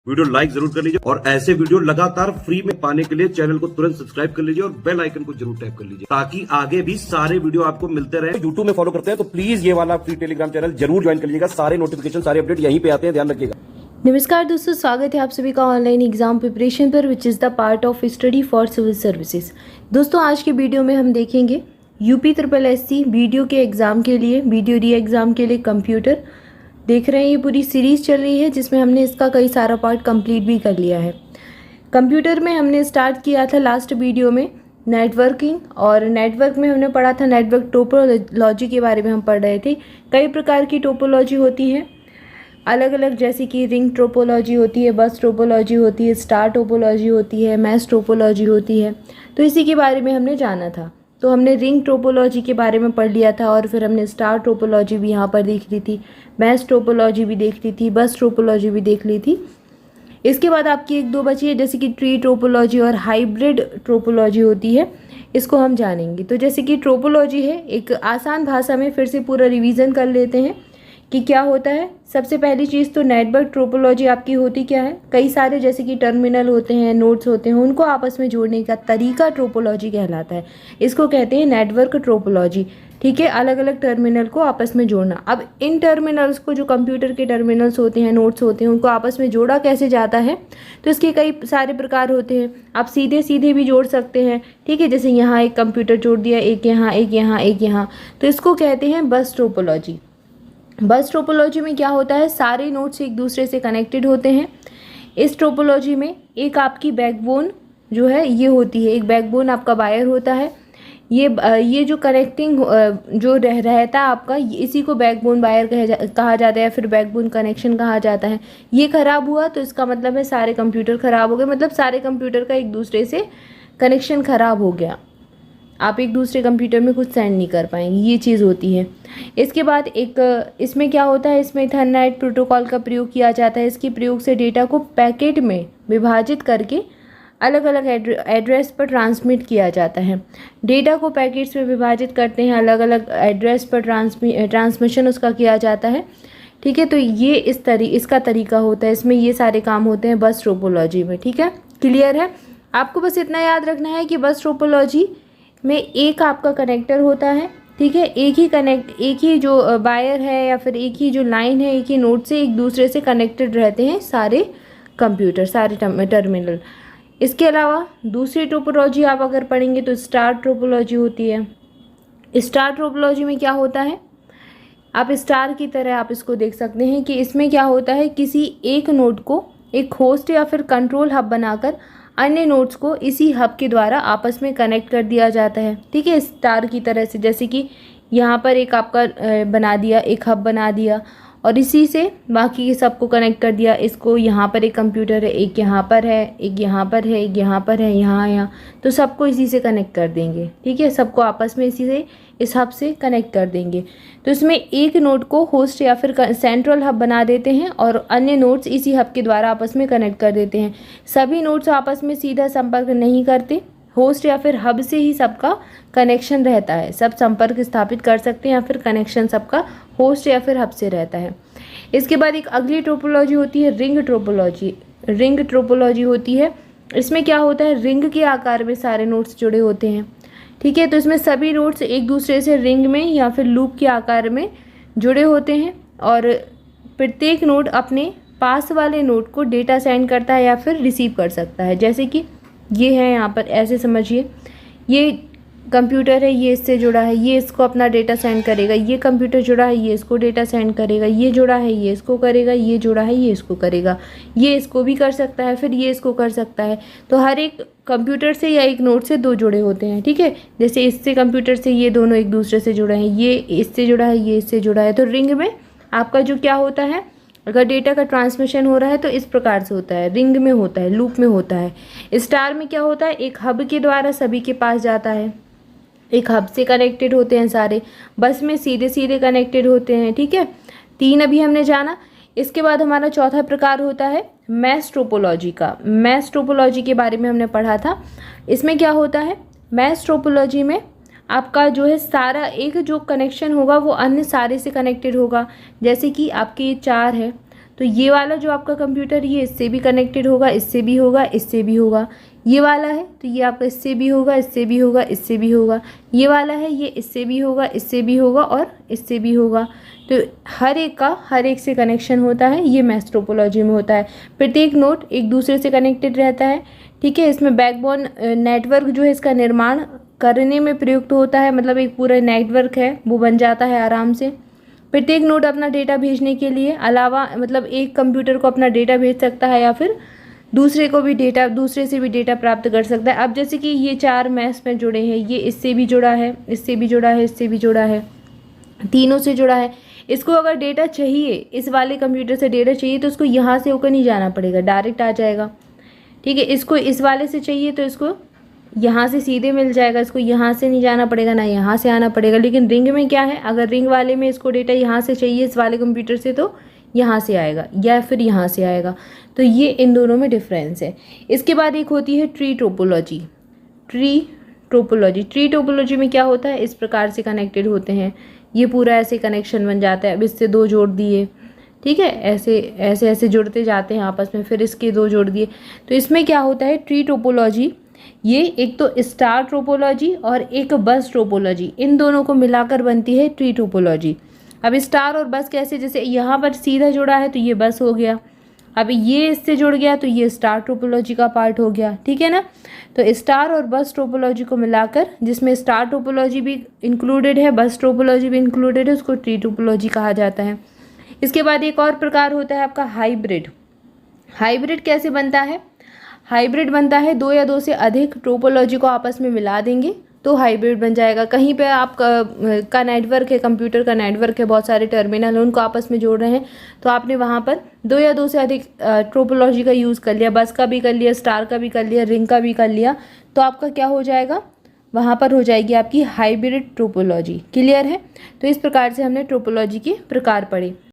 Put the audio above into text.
Video like जरूर कर लीजिए और ऐसे वीडियो लगातार फ्री में पाने के लिए चैनल को तुरंत सब्सक्राइब कर लीजिए और बेल आइकन को जरूर टैप कर लीजिए ताकि आगे भी सारे वीडियो आपको मिलते रहे। यूट्यूब में फॉलो करते हैं तो प्लीज ये वाला फ्री टेलीग्राम चैनल जरूर ज्वाइन कर लीजिएगा। सारे नोटिफिकेशन सारे अपडेट यहीं पे आते हैं, ध्यान रखिएगा। नमस्कार दोस्तों, स्वागत है आप सभी का ऑनलाइन एग्जाम प्रिपरेशन पर, which is the part of study for civil services. दोस्तों आज के वीडियो में हम देखेंगे यूपी SSS वीडियो के एग्ज़ाम के लिए, वीडियो री एग्ज़ाम के लिए कंप्यूटर देख रहे हैं। ये पूरी सीरीज़ चल रही है जिसमें हमने इसका कई सारा पार्ट कंप्लीट भी कर लिया है। कंप्यूटर में हमने स्टार्ट किया था लास्ट वीडियो में नेटवर्किंग, और नेटवर्क में हमने पढ़ा था नेटवर्क टोपोलॉजी के बारे में हम पढ़ रहे थे। कई प्रकार की टोपोलॉजी होती है अलग अलग, जैसे कि रिंग टोपोलॉजी होती है, बस टोपोलॉजी होती है, स्टार टोपोलॉजी होती है, मैश टोपोलॉजी होती है। तो इसी के बारे में हमने जाना था। तो हमने रिंग टोपोलॉजी के बारे में पढ़ लिया था और फिर हमने स्टार टोपोलॉजी भी यहाँ पर देख ली थी, मैश टोपोलॉजी भी देख ली थी, बस टोपोलॉजी भी देख ली थी। इसके बाद आपकी एक दो बची है, जैसे कि ट्री टोपोलॉजी और हाइब्रिड टोपोलॉजी होती है, इसको हम जानेंगे। तो जैसे कि टोपोलॉजी है, एक आसान भाषा में फिर से पूरा रिवीजन कर लेते हैं कि क्या होता है। सबसे पहली चीज़ तो नेटवर्क टोपोलॉजी आपकी होती क्या है, कई सारे जैसे कि टर्मिनल होते हैं, नोड्स होते हैं, उनको आपस में जोड़ने का तरीका टोपोलॉजी कहलाता है। इसको कहते हैं नेटवर्क टोपोलॉजी। ठीक है, अलग अलग टर्मिनल को आपस में जोड़ना। अब इन टर्मिनल्स को, जो कंप्यूटर के टर्मिनल्स होते हैं, नोड्स होते हैं, उनको आपस में जोड़ा कैसे जाता है, तो इसके कई सारे प्रकार होते हैं। आप सीधे सीधे भी जोड़ सकते हैं। ठीक है, जैसे यहाँ एक कंप्यूटर जोड़ दिया, एक यहाँ, एक यहाँ, एक यहाँ, तो इसको कहते हैं बस टोपोलॉजी। बस टोपोलॉजी में क्या होता है, सारे नोड्स एक दूसरे से कनेक्टेड होते हैं। इस टोपोलॉजी में एक आपकी बैकबोन जो है ये होती है, एक बैकबोन आपका वायर होता है। ये जो कनेक्टिंग जो रहता है आपका, इसी को बैकबोन वायर कहा जाता है, फिर बैकबोन कनेक्शन कहा जाता है। ये खराब हुआ तो इसका मतलब है सारे कंप्यूटर खराब हो गए, मतलब सारे कंप्यूटर का एक दूसरे से कनेक्शन खराब हो गया, आप एक दूसरे कंप्यूटर में कुछ सेंड नहीं कर पाएंगे, ये चीज़ होती है। इसके बाद एक इसमें क्या होता है, इसमें ईथरनेट प्रोटोकॉल का प्रयोग किया जाता है। इसके प्रयोग से डेटा को पैकेट में विभाजित करके अलग अलग एड्रेस पर ट्रांसमिट किया जाता है। डेटा को पैकेट्स में विभाजित करते हैं, अलग अलग एड्रेस पर ट्रांसमिशन उसका किया जाता है। ठीक है, तो ये इसका तरीका होता है, इसमें ये सारे काम होते हैं बस टोपोलॉजी में। ठीक है, क्लियर है। आपको बस इतना याद रखना है कि बस टोपोलॉजी में एक आपका कनेक्टर होता है। ठीक है, एक ही जो वायर है या फिर एक ही जो लाइन है, एक ही नोड से एक दूसरे से कनेक्टेड रहते हैं सारे कंप्यूटर, सारे टर्मिनल। इसके अलावा दूसरी टोपोलॉजी आप अगर पढ़ेंगे तो स्टार टोपोलॉजी होती है। स्टार टोपोलॉजी में क्या होता है, आप स्टार की तरह आप इसको देख सकते हैं कि इसमें क्या होता है, किसी एक नोड को एक होस्ट या फिर कंट्रोल हब बनाकर अन्य नोड्स को इसी हब के द्वारा आपस में कनेक्ट कर दिया जाता है। ठीक है, स्टार की तरह से, जैसे कि यहाँ पर एक आपका बना दिया, एक हब बना दिया और इसी से बाकी सबको कनेक्ट कर दिया। इसको यहाँ पर एक कंप्यूटर है, एक यहाँ पर है, एक यहाँ पर है, एक यहाँ पर है, यहाँ, तो सबको इसी से कनेक्ट कर देंगे। ठीक है, सबको आपस में इसी से, इस हब से कनेक्ट कर देंगे। तो इसमें एक नोड को होस्ट या फिर सेंट्रल हब बना देते हैं और अन्य नोड्स इसी हब के द्वारा आपस में कनेक्ट कर देते हैं। सभी नोड्स आपस में सीधा संपर्क नहीं करते, होस्ट या फिर हब से ही सबका कनेक्शन रहता है। सब संपर्क स्थापित कर सकते हैं या फिर कनेक्शन सबका होस्ट या फिर हब से रहता है। इसके बाद एक अगली टोपोलॉजी होती है रिंग टोपोलॉजी। रिंग टोपोलॉजी होती है, इसमें क्या होता है, रिंग के आकार में सारे नोड्स जुड़े होते हैं। ठीक है, तो इसमें सभी नोड्स एक दूसरे से रिंग में या फिर लूप के आकार में जुड़े होते हैं और प्रत्येक नोड अपने पास वाले नोड को डेटा सेंड करता है या फिर रिसीव कर सकता है। जैसे कि ये है, यहाँ पर ऐसे समझिए, ये कंप्यूटर है, ये इससे जुड़ा है, ये इसको अपना डेटा सेंड करेगा, ये कंप्यूटर जुड़ा है, ये इसको डेटा सेंड करेगा, ये जुड़ा है, ये इसको करेगा, ये जुड़ा है, ये इसको करेगा, ये इसको भी कर सकता है, फिर ये इसको कर सकता है। तो हर एक कंप्यूटर से या एक नोड से दो जुड़े होते हैं। ठीक है, जैसे इससे कंप्यूटर से ये दोनों एक दूसरे से जुड़े हैं, ये इससे जुड़ा है, ये इससे जुड़ा है। तो रिंग में आपका जो क्या होता है, अगर डेटा का ट्रांसमिशन हो रहा है तो इस प्रकार से होता है, रिंग में होता है, लूप में होता है। स्टार में क्या होता है, एक हब के द्वारा सभी के पास जाता है, एक हब से कनेक्टेड होते हैं सारे। बस में सीधे सीधे कनेक्टेड होते हैं। ठीक है, 3 अभी हमने जाना। इसके बाद हमारा चौथा प्रकार होता है मैश टोपोलॉजी का। मैश टोपोलॉजी के बारे में हमने पढ़ा था। इसमें क्या होता है, मैश टोपोलॉजी में आपका जो है सारा एक जो कनेक्शन होगा वो अन्य सारे से कनेक्टेड होगा। जैसे कि आपके ये 4 है तो ये वाला जो आपका कंप्यूटर ये इससे भी कनेक्टेड होगा, इससे भी होगा, इससे भी होगा। ये वाला है तो ये आपका इससे भी होगा, इससे भी होगा, इससे भी होगा। ये वाला है ये इससे भी होगा, इससे भी होगा और इससे भी होगा। तो हर एक से कनेक्शन होता है, ये मैश टोपोलॉजी में होता है। प्रत्येक नोड एक दूसरे से कनेक्टेड रहता है, ठीक है। इसमें बैकबोन नेटवर्क जो है इसका निर्माण करने में प्रयुक्त होता है, मतलब एक पूरा नेटवर्क है वो बन जाता है आराम से। प्रत्येक नोड अपना डेटा भेजने के लिए अलावा मतलब एक कंप्यूटर को अपना डेटा भेज सकता है या फिर दूसरे से भी डेटा प्राप्त कर सकता है। अब जैसे कि ये 4 मैश में जुड़े हैं, ये इससे भी जुड़ा है, इससे भी जुड़ा है, इससे भी जुड़ा है, तीनों से जुड़ा है। इसको अगर डेटा चाहिए, इस वाले कंप्यूटर से डेटा चाहिए तो उसको यहाँ से होकर नहीं जाना पड़ेगा, डायरेक्ट आ जाएगा, ठीक है। इसको इस वाले से चाहिए तो इसको यहाँ से सीधे मिल जाएगा, इसको यहाँ से नहीं जाना पड़ेगा ना यहाँ से आना पड़ेगा। लेकिन रिंग में क्या है, अगर रिंग वाले में इसको डेटा यहाँ से चाहिए इस वाले कंप्यूटर से तो यहाँ से आएगा या फिर यहाँ से आएगा। तो ये इन दोनों में डिफरेंस है। इसके बाद एक होती है ट्री टोपोलॉजी। ट्री टोपोलॉजी में क्या होता है, इस प्रकार से कनेक्टेड होते हैं, ये पूरा ऐसे कनेक्शन बन जाता है। अब इससे 2 जोड़ दिए, ठीक है, ऐसे ऐसे ऐसे जुड़ते जाते हैं आपस में, फिर इसके 2 जोड़ दिए। तो इसमें क्या होता है ट्री टोपोलॉजी, ये एक तो स्टार टोपोलॉजी और एक बस टोपोलॉजी, इन दोनों को मिलाकर बनती है ट्री टोपोलॉजी। अब स्टार और बस कैसे, जैसे यहाँ पर सीधा जुड़ा है तो ये बस हो गया, अब ये इससे जुड़ गया तो ये स्टार टोपोलॉजी का पार्ट हो गया, ठीक है ना। तो स्टार और बस टोपोलॉजी को मिलाकर, जिसमें स्टार टोपोलॉजी भी इंक्लूडेड है, बस टोपोलॉजी भी इंक्लूडेड है, उसको ट्री टोपोलॉजी कहा जाता है। इसके बाद एक और प्रकार होता है आपका हाइब्रिड। हाइब्रिड कैसे बनता है, हाइब्रिड बनता है 2 या 2 से अधिक टोपोलॉजी को आपस में मिला देंगे तो हाइब्रिड बन जाएगा। कहीं पे आपका नेटवर्क है, कंप्यूटर का नेटवर्क है, बहुत सारे टर्मिनल हैं, उनको आपस में जोड़ रहे हैं, तो आपने वहाँ पर 2 या 2 से अधिक टोपोलॉजी का यूज़ कर लिया, बस का भी कर लिया, स्टार का भी कर लिया, रिंग का भी कर लिया, तो आपका क्या हो जाएगा, वहाँ पर हो जाएगी आपकी हाइब्रिड टोपोलॉजी। क्लियर है। तो इस प्रकार से हमने टोपोलॉजी के प्रकार पढ़े।